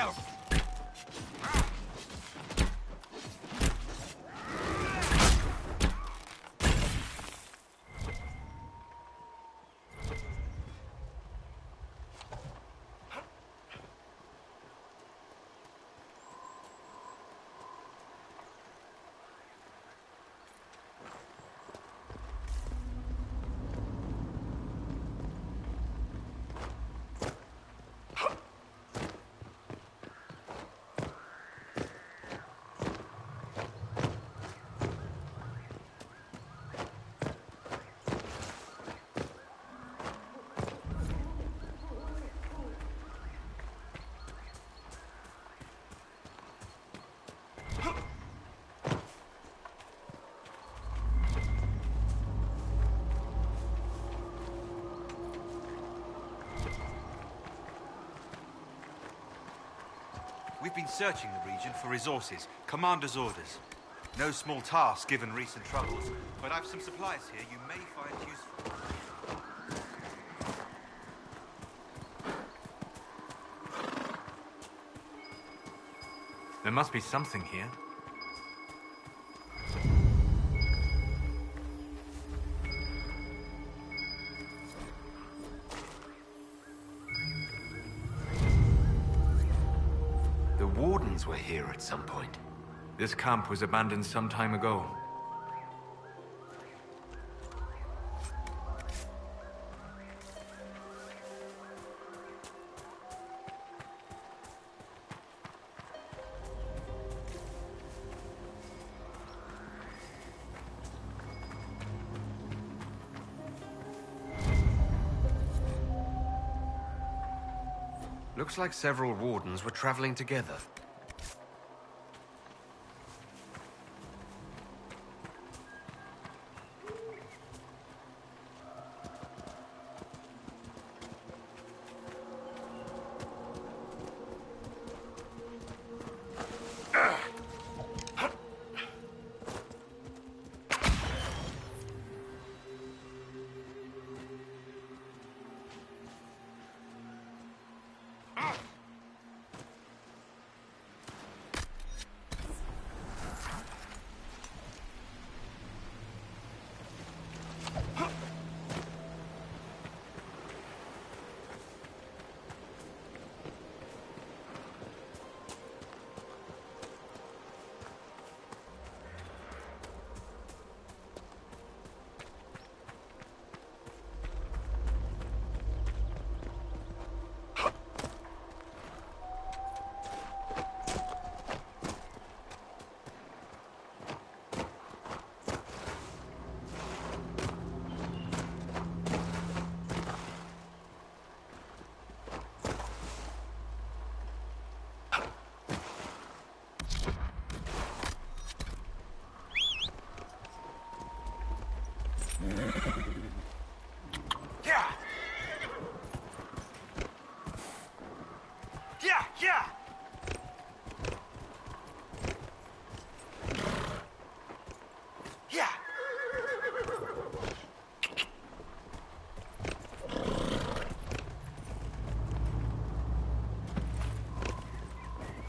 help! We've been searching the region for resources, commander's orders. No small task given recent troubles, but I've some supplies here you may find useful. There must be something here. The Wardens were here at some point. This camp was abandoned some time ago. Looks like several Wardens were traveling together. Yeah! Yeah! Yeah!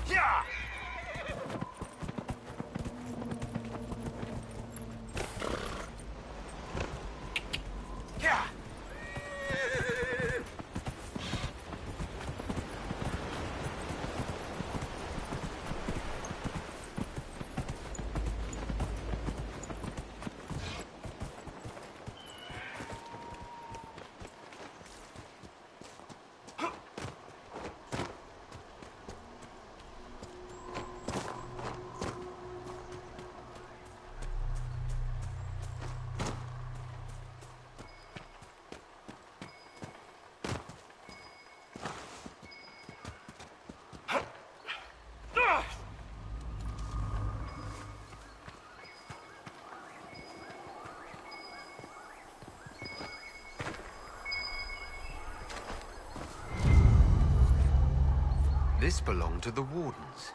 Yeah! This belonged to the Wardens.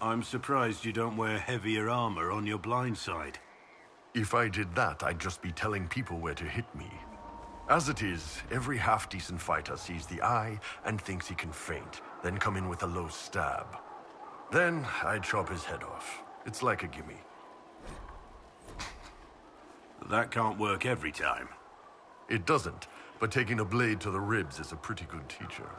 I'm surprised you don't wear heavier armor on your blind side. If I did that, I'd just be telling people where to hit me. As it is, every half-decent fighter sees the eye and thinks he can feint, then come in with a low stab. Then, I chop his head off. It's like a gimme. That can't work every time. It doesn't, but taking a blade to the ribs is a pretty good teacher.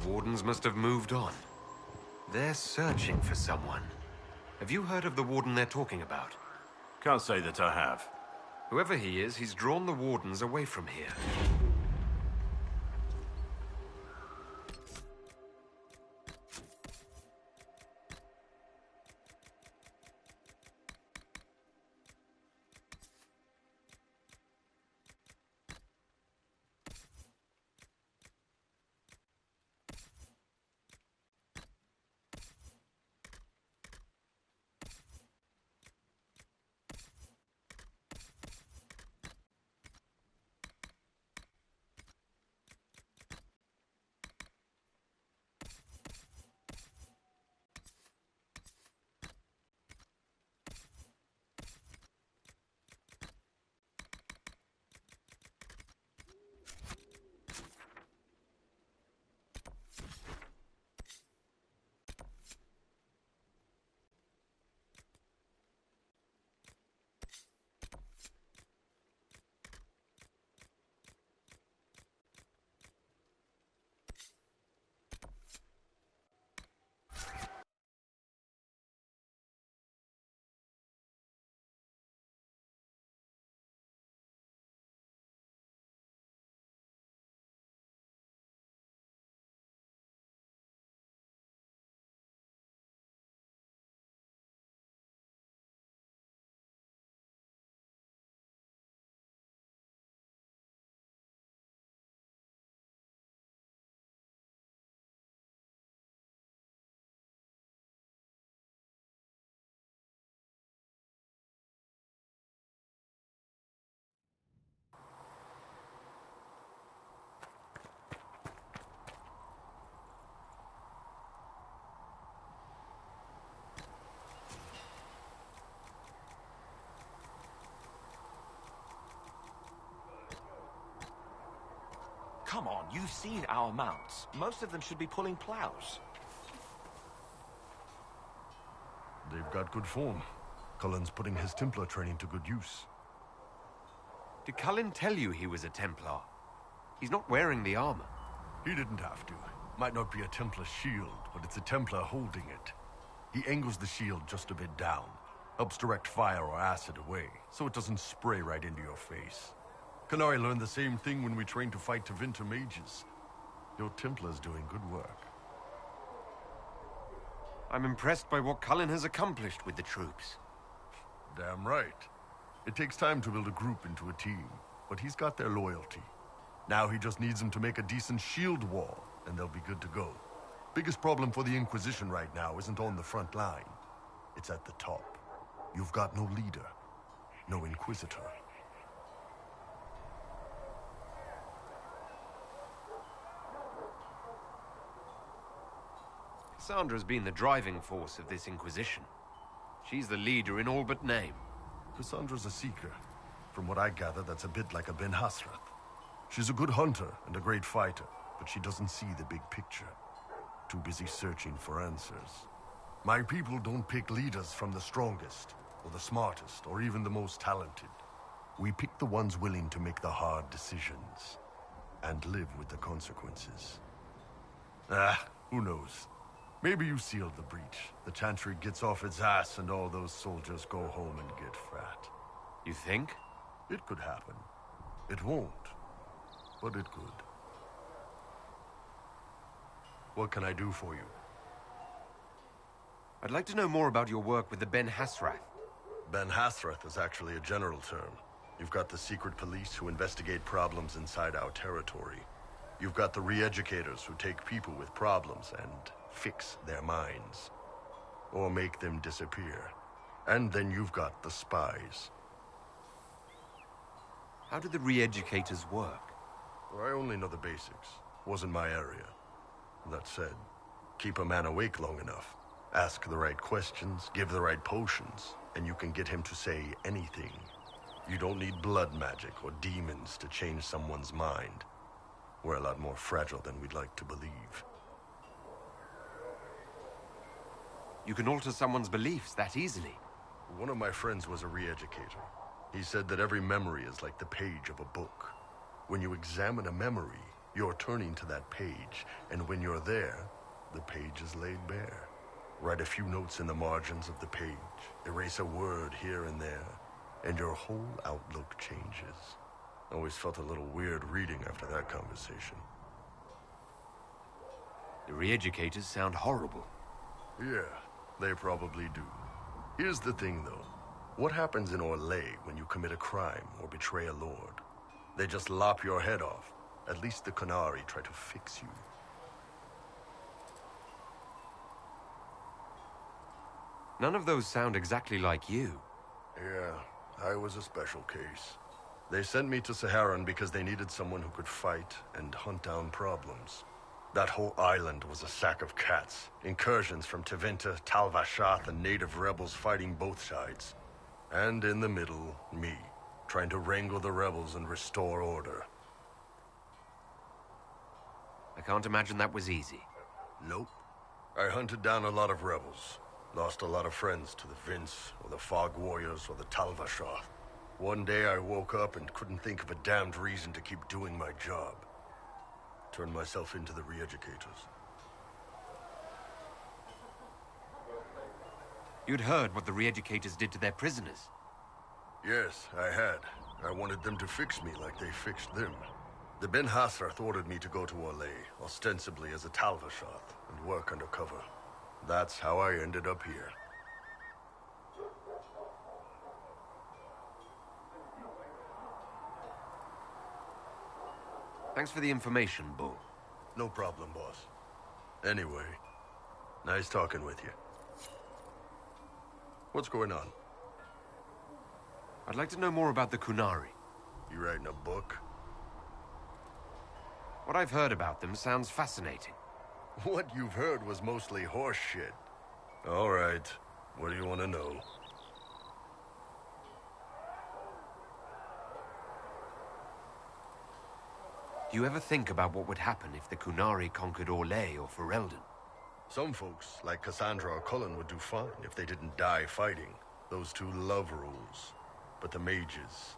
Wardens must have moved on. They're searching for someone. Have you heard of the warden they're talking about? Can't say that I have. Whoever he is, he's drawn the wardens away from here. Come on, you've seen our mounts. Most of them should be pulling plows. They've got good form. Cullen's putting his Templar training to good use. Did Cullen tell you he was a Templar? He's not wearing the armor. He didn't have to. Might not be a Templar shield, but it's a Templar holding it. He angles the shield just a bit down. Helps direct fire or acid away, so it doesn't spray right into your face. Canary learned the same thing when we trained to fight Tevinter mages. Your Templar's doing good work. I'm impressed by what Cullen has accomplished with the troops. Damn right. It takes time to build a group into a team, but he's got their loyalty. Now he just needs them to make a decent shield wall, and they'll be good to go. Biggest problem for the Inquisition right now isn't on the front line. It's at the top. You've got no leader, no Inquisitor. Cassandra's been the driving force of this Inquisition. She's the leader in all but name. Cassandra's a seeker. From what I gather, that's a bit like a Ben Hasrath. She's a good hunter and a great fighter, but she doesn't see the big picture. Too busy searching for answers. My people don't pick leaders from the strongest, or the smartest, or even the most talented. We pick the ones willing to make the hard decisions, and live with the consequences. Who knows? Maybe you sealed the breach. The Chantry gets off its ass and all those soldiers go home and get fat. You think? It could happen. It won't, but it could. What can I do for you? I'd like to know more about your work with the Ben Hasrath. Ben Hasrath is actually a general term. You've got the secret police who investigate problems inside our territory. You've got the re-educators who take people with problems and fix their minds. Or make them disappear. And then you've got the spies. How do the re-educators work? Well, I only know the basics. Wasn't my area. That said, keep a man awake long enough. Ask the right questions, give the right potions, and you can get him to say anything. You don't need blood magic or demons to change someone's mind. We're a lot more fragile than we'd like to believe. You can alter someone's beliefs that easily. One of my friends was a re-educator. He said that every memory is like the page of a book. When you examine a memory, you're turning to that page, and when you're there, the page is laid bare. Write a few notes in the margins of the page, erase a word here and there, and your whole outlook changes. I always felt a little weird reading after that conversation. The re-educators sound horrible. Yeah, they probably do. Here's the thing, though. What happens in Orlais when you commit a crime or betray a lord? They just lop your head off. At least the Qunari try to fix you. None of those sound exactly like you. Yeah, I was a special case. They sent me to Saharan because they needed someone who could fight and hunt down problems. That whole island was a sack of cats. Incursions from Tevinter, Tal Vashath, and native rebels fighting both sides. And in the middle, me, trying to wrangle the rebels and restore order. I can't imagine that was easy. Nope. I hunted down a lot of rebels. Lost a lot of friends to the Vince, or the Fog Warriors, or the Tal Vashath. One day I woke up and couldn't think of a damned reason to keep doing my job. Turned myself into the re-educators. You'd heard what the re-educators did to their prisoners. Yes, I had. I wanted them to fix me like they fixed them. The Ben Hasrath ordered me to go to Orlais, ostensibly as a Tal Vashath, and work undercover. That's how I ended up here. Thanks for the information, Bull. No problem, boss. Anyway, nice talking with you. What's going on? I'd like to know more about the Qunari. You writing a book? What I've heard about them sounds fascinating. What you've heard was mostly horse shit. All right. What do you want to know? Do you ever think about what would happen if the Qunari conquered Orlais or Ferelden? Some folks, like Cassandra or Cullen, would do fine if they didn't die fighting. Those two love rules. But the mages...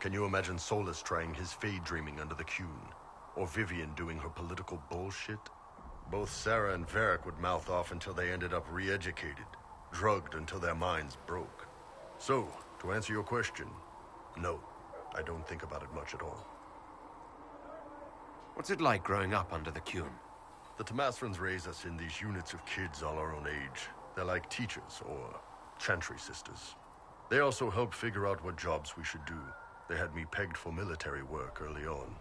Can you imagine Solus trying his fade dreaming under the Qun? Or Vivian doing her political bullshit? Both Sarah and Varric would mouth off until they ended up re-educated. Drugged until their minds broke. So, to answer your question, no. I don't think about it much at all. What's it like growing up under the Qun? The Tamasrans raise us in these units of kids all our own age. They're like teachers, or chantry sisters. They also help figure out what jobs we should do. They had me pegged for military work early on.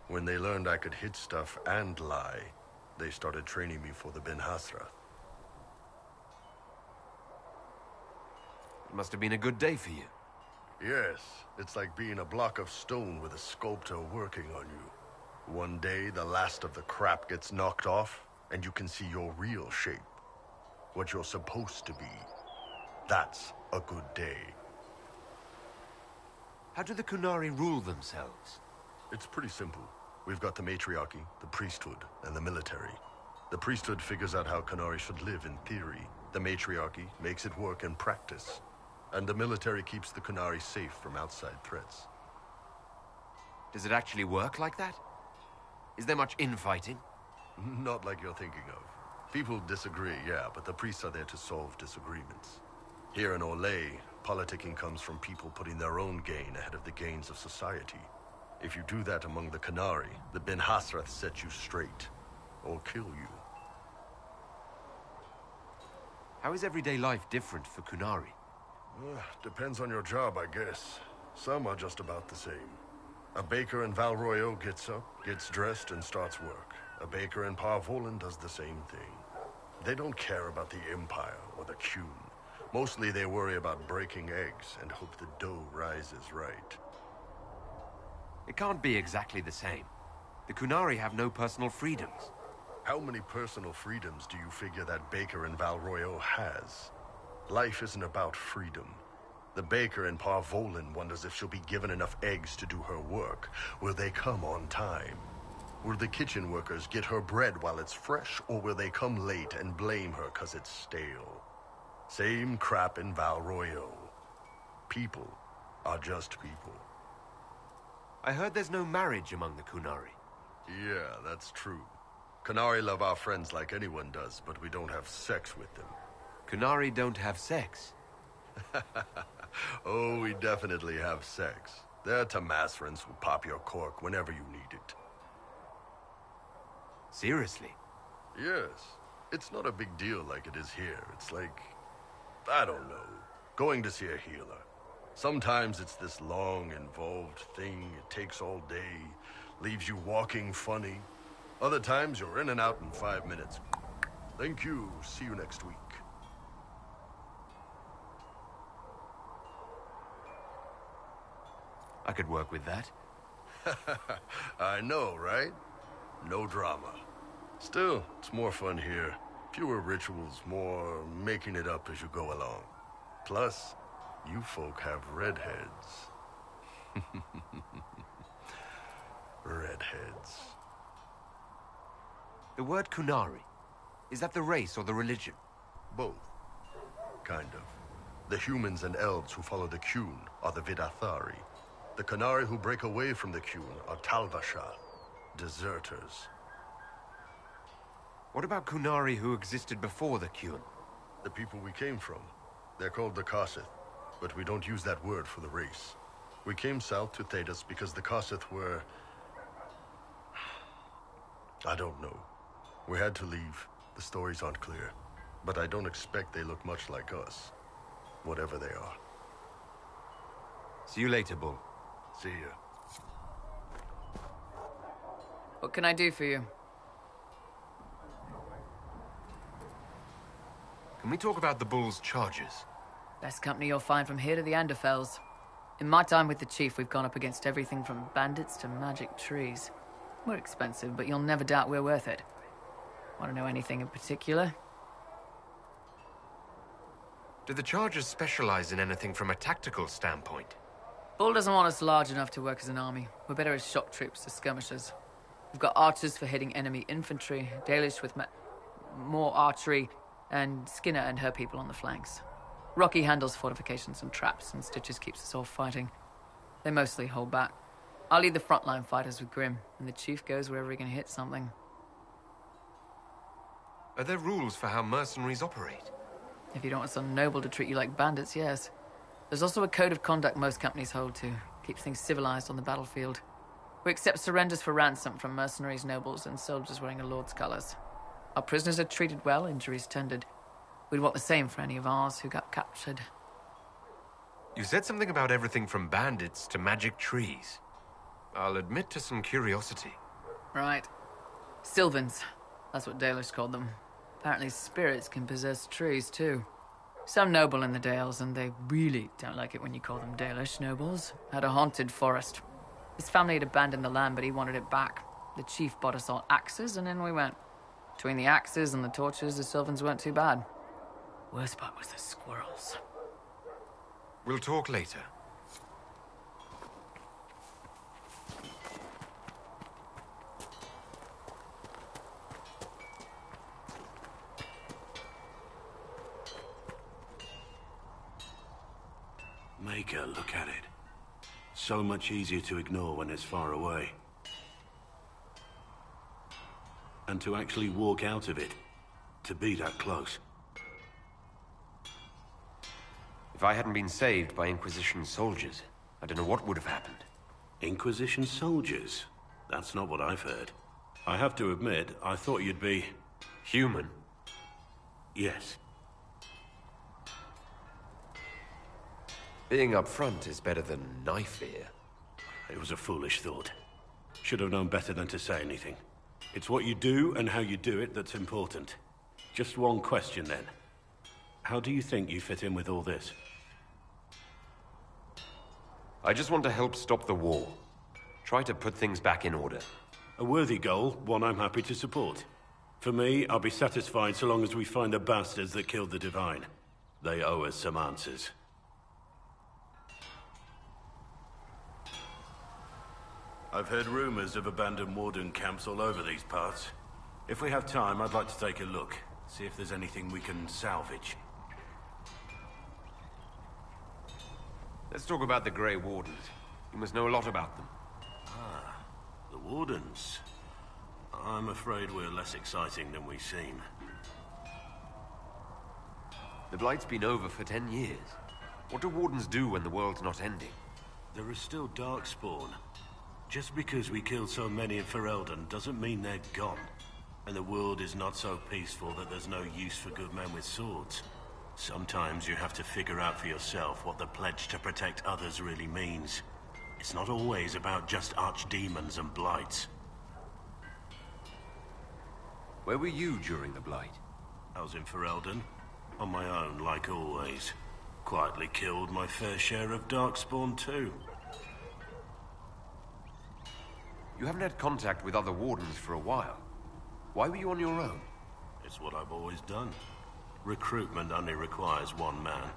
When they learned I could hit stuff and lie, they started training me for the Ben Hasrath. It must have been a good day for you. Yes, it's like being a block of stone with a sculptor working on you. One day, the last of the crap gets knocked off, and you can see your real shape. What you're supposed to be. That's a good day. How do the Qunari rule themselves? It's pretty simple. We've got the matriarchy, the priesthood, and the military. The priesthood figures out how Qunari should live in theory. The matriarchy makes it work in practice. And the military keeps the Qunari safe from outside threats. Does it actually work like that? Is there much infighting? Not like you're thinking of. People disagree, yeah, but the priests are there to solve disagreements. Here in Orlais, politicking comes from people putting their own gain ahead of the gains of society. If you do that among the Qunari, the Ben Hasrath set you straight. Or kill you. How is everyday life different for Kunari? Depends on your job, I guess. Some are just about the same. A baker in Valroyo gets up, gets dressed, and starts work. A baker in Parvolan does the same thing. They don't care about the Empire or the Qun. Mostly they worry about breaking eggs and hope the dough rises right. It can't be exactly the same. The Kunari have no personal freedoms. How many personal freedoms do you figure that baker in Valroyo has? Life isn't about freedom. The baker in Parvolan wonders if she'll be given enough eggs to do her work. Will they come on time? Will the kitchen workers get her bread while it's fresh, or will they come late and blame her 'cause it's stale? Same crap in Valroyo. People are just people. I heard there's no marriage among the Kunari. Yeah, that's true. Kunari love our friends like anyone does, but we don't have sex with them. Kunari don't have sex. Oh, we definitely have sex. They're Tamasrans who pop your cork whenever you need it. Seriously? Yes. It's not a big deal like it is here. It's like, I don't know, going to see a healer. Sometimes it's this long, involved thing. It takes all day, leaves you walking funny. Other times you're in and out in 5 minutes. Thank you. See you next week. I could work with that. I know, right? No drama. Still, it's more fun here. Fewer rituals, more making it up as you go along. Plus, you folk have redheads. Redheads. The word Kunari, is that the race or the religion? Both. Kind of. The humans and elves who follow the Qun are the Vidathari. The Kunari who break away from the Qun are Talvasha, deserters. What about Kunari who existed before the Qun? The people we came from. They're called the Kossith, but we don't use that word for the race. We came south to Thedas because the Kossith were... I don't know. We had to leave. The stories aren't clear. But I don't expect they look much like us. Whatever they are. See you later, Bull. See ya. What can I do for you? Can we talk about the Bull's charges? Best company you'll find from here to the Anderfells. In my time with the Chief, we've gone up against everything from bandits to magic trees. We're expensive, but you'll never doubt we're worth it. Want to know anything in particular? Do the charges specialize in anything from a tactical standpoint? Bull doesn't want us large enough to work as an army. We're better as shock troops, as skirmishers. We've got archers for hitting enemy infantry, Dalish with more archery, and Skinner and her people on the flanks. Rocky handles fortifications and traps, and Stitches keeps us all fighting. They mostly hold back. I'll lead the frontline fighters with Grim, and the Chief goes wherever he can hit something. Are there rules for how mercenaries operate? If you don't want some noble to treat you like bandits, yes. There's also a code of conduct most companies hold to. Keeps things civilized on the battlefield. We accept surrenders for ransom from mercenaries, nobles, and soldiers wearing a lord's colors. Our prisoners are treated well, injuries tended. We'd want the same for any of ours who got captured. You said something about everything from bandits to magic trees. I'll admit to some curiosity. Right. Sylvans. That's what Dalish called them. Apparently spirits can possess trees, too. Some noble in the Dales, and they really don't like it when you call them Dalish nobles, had a haunted forest. His family had abandoned the land, but he wanted it back. The Chief bought us all axes, and in we went. Between the axes and the torches, the Sylvans weren't too bad. Worst part was the squirrels. We'll talk later. Maker, look at it. So much easier to ignore when it's far away. And to actually walk out of it. To be that close. If I hadn't been saved by Inquisition soldiers, I don't know what would have happened. Inquisition soldiers? That's not what I've heard. I have to admit, I thought you'd be... Human? Yes. Being up front is better than knife fear. It was a foolish thought. Should have known better than to say anything. It's what you do and how you do it that's important. Just one question then. How do you think you fit in with all this? I just want to help stop the war. Try to put things back in order. A worthy goal, one I'm happy to support. For me, I'll be satisfied so long as we find the bastards that killed the Divine. They owe us some answers. I've heard rumors of abandoned Warden camps all over these parts. If we have time, I'd like to take a look. See if there's anything we can salvage. Let's talk about the Grey Wardens. You must know a lot about them. The Wardens. I'm afraid we're less exciting than we seem. The Blight's been over for 10 years. What do Wardens do when the world's not ending? There is still Darkspawn. Just because we killed so many in Ferelden doesn't mean they're gone. And the world is not so peaceful that there's no use for good men with swords. Sometimes you have to figure out for yourself what the pledge to protect others really means. It's not always about just archdemons and blights. Where were you during the Blight? I was in Ferelden, on my own, like always. Quietly killed my fair share of Darkspawn too. You haven't had contact with other Wardens for a while. Why were you on your own? It's what I've always done. Recruitment only requires one man.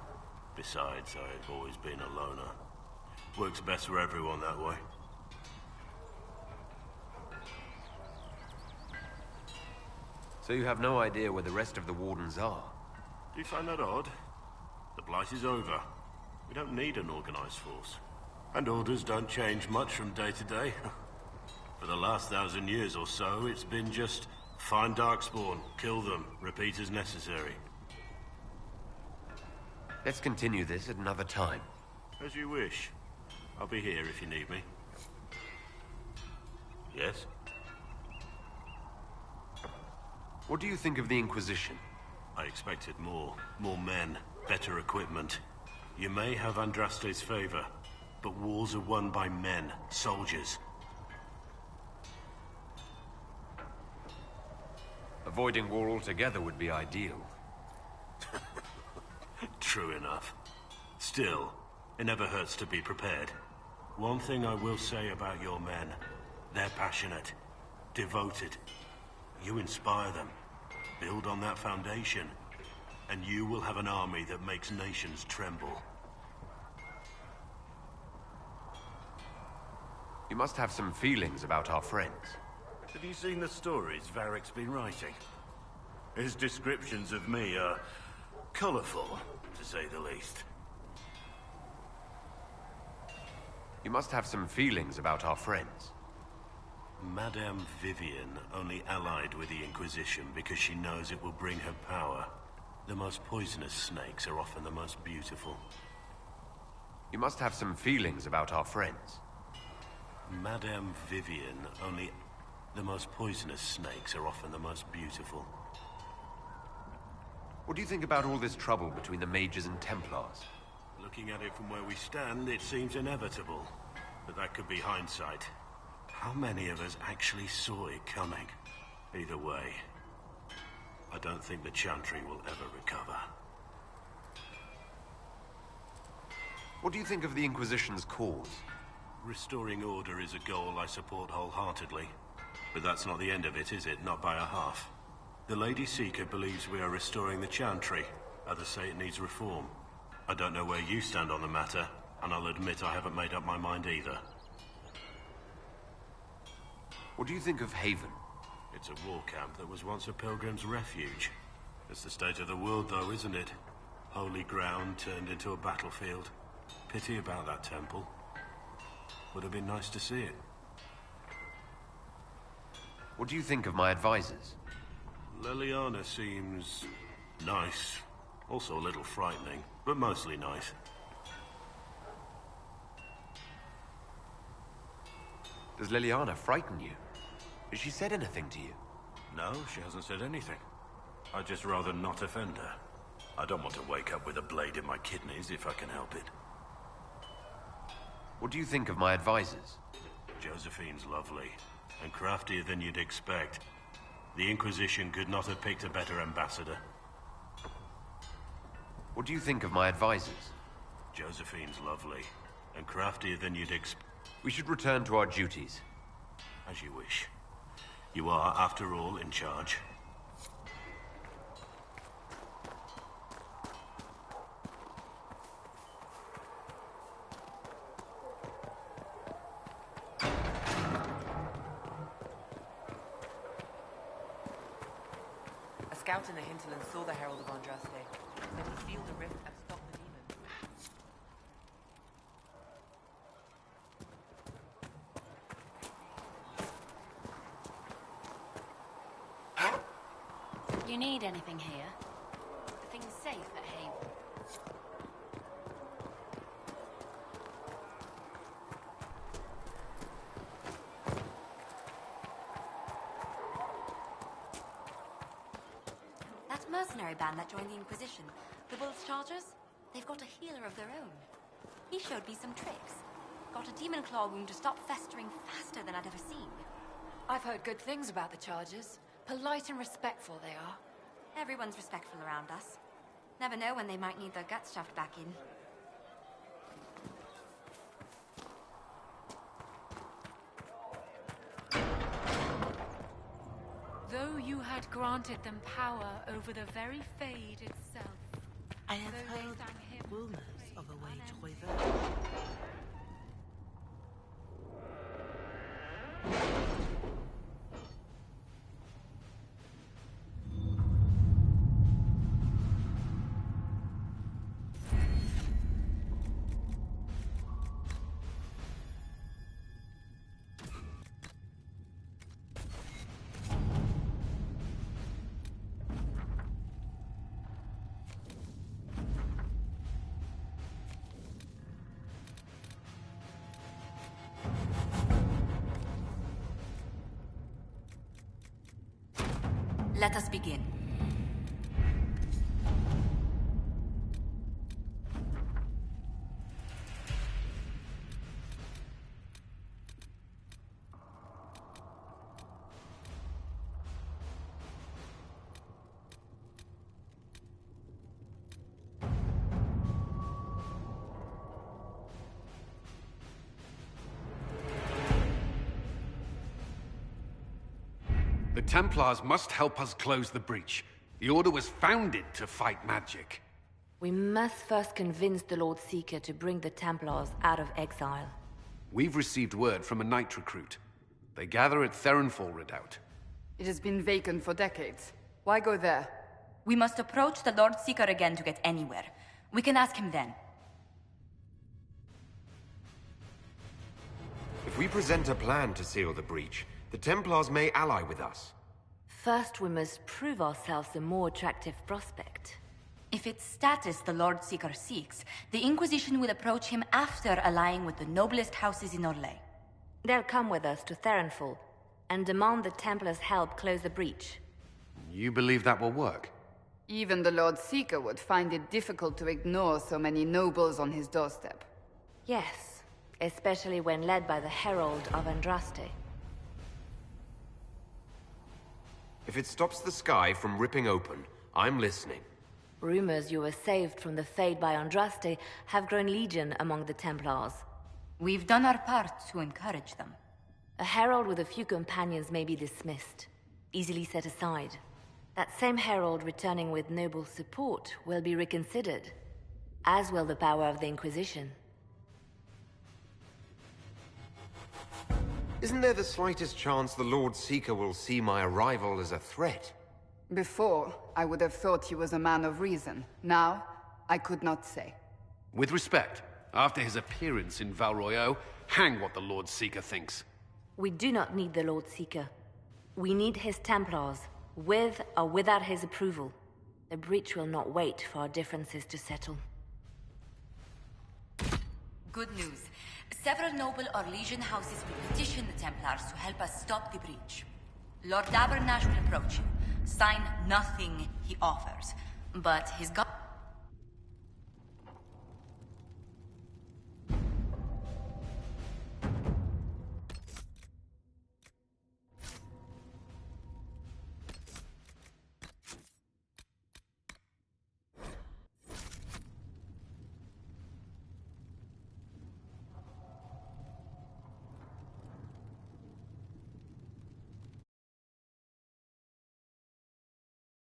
Besides, I've always been a loner. Works best for everyone that way. So you have no idea where the rest of the Wardens are? Do you find that odd? The Blight is over. We don't need an organized force. And orders don't change much from day to day. For the last 1,000 years or so, it's been just find Darkspawn, kill them, repeat as necessary. Let's continue this at another time. As you wish. I'll be here if you need me. Yes? What do you think of the Inquisition? I expected more. More men, better equipment. You may have Andraste's favor, but wars are won by men, soldiers. Avoiding war altogether would be ideal. True enough. Still, it never hurts to be prepared. One thing I will say about your men, they're passionate, devoted. You inspire them. Build on that foundation, and you will have an army that makes nations tremble. You must have some feelings about our friends. Have you seen the stories Varric's been writing? His descriptions of me are colorful, to say the least. You must have some feelings about our friends. Madame Vivian only allied with the Inquisition because she knows it will bring her power. The most poisonous snakes are often the most beautiful. You must have some feelings about our friends. Madame Vivian only... The most poisonous snakes are often the most beautiful. What do you think about all this trouble between the Mages and Templars? Looking at it from where we stand, it seems inevitable. But that could be hindsight. How many of us actually saw it coming? Either way, I don't think the Chantry will ever recover. What do you think of the Inquisition's cause? Restoring order is a goal I support wholeheartedly. But that's not the end of it, is it? Not by a half. The Lady Seeker believes we are restoring the Chantry. Others say it needs reform. I don't know where you stand on the matter, and I'll admit I haven't made up my mind either. What do you think of Haven? It's a war camp that was once a pilgrim's refuge. It's the state of the world, though, isn't it? Holy ground turned into a battlefield. Pity about that temple. Would have been nice to see it. What do you think of my advisors? Leliana seems... nice. Also a little frightening, but mostly nice. Does Leliana frighten you? Has she said anything to you? No, she hasn't said anything. I'd just rather not offend her. I don't want to wake up with a blade in my kidneys if I can help it. What do you think of my advisors? Josephine's lovely, and craftier than you'd expect. The Inquisition could not have picked a better ambassador. What do you think of my advisors? Josephine's lovely, and craftier than you'd expect. We should return to our duties. As you wish. You are, after all, in charge. A scout in the hinterland saw the Herald of Andraste. Said he sealed the rift and stopped the demon. You need anything here? Are things safe at Haven? That mercenary band that joined the Inquisition, the Wolves Chargers, they've got a healer of their own. He showed me some tricks. Got a demon claw wound to stop festering faster than I'd ever seen. I've heard good things about the Chargers. Polite and respectful they are. Everyone's respectful around us. Never know when they might need their guts shoved back in. Though you had granted them power over the very Fade itself. I have though they heard sang hymns rumors praise of a way to and Haven. Let us begin. The Templars must help us close the breach. The Order was founded to fight magic. We must first convince the Lord Seeker to bring the Templars out of exile. We've received word from a knight recruit. They gather at Theronfall Redoubt. It has been vacant for decades. Why go there? We must approach the Lord Seeker again to get anywhere. We can ask him then. If we present a plan to seal the breach, the Templars may ally with us. First, we must prove ourselves a more attractive prospect. If it's status the Lord Seeker seeks, the Inquisition will approach him after allying with the noblest houses in Orlais. They'll come with us to Theronfall and demand the Templars' help close the breach. You believe that will work? Even the Lord Seeker would find it difficult to ignore so many nobles on his doorstep. Yes, especially when led by the Herald of Andraste. If it stops the sky from ripping open, I'm listening. Rumors you were saved from the Fade by Andraste have grown legion among the Templars. We've done our part to encourage them. A herald with a few companions may be dismissed, easily set aside. That same herald returning with noble support will be reconsidered, as will the power of the Inquisition. Isn't there the slightest chance the Lord Seeker will see my arrival as a threat? Before, I would have thought he was a man of reason. Now, I could not say. With respect, after his appearance in Val Royeaux, hang what the Lord Seeker thinks. We do not need the Lord Seeker. We need his Templars, with or without his approval. The breach will not wait for our differences to settle. Good news. Several noble or legion houses will petition the Templars to help us stop the breach. Lord Dabernash will approach him. Sign nothing he offers, but his god...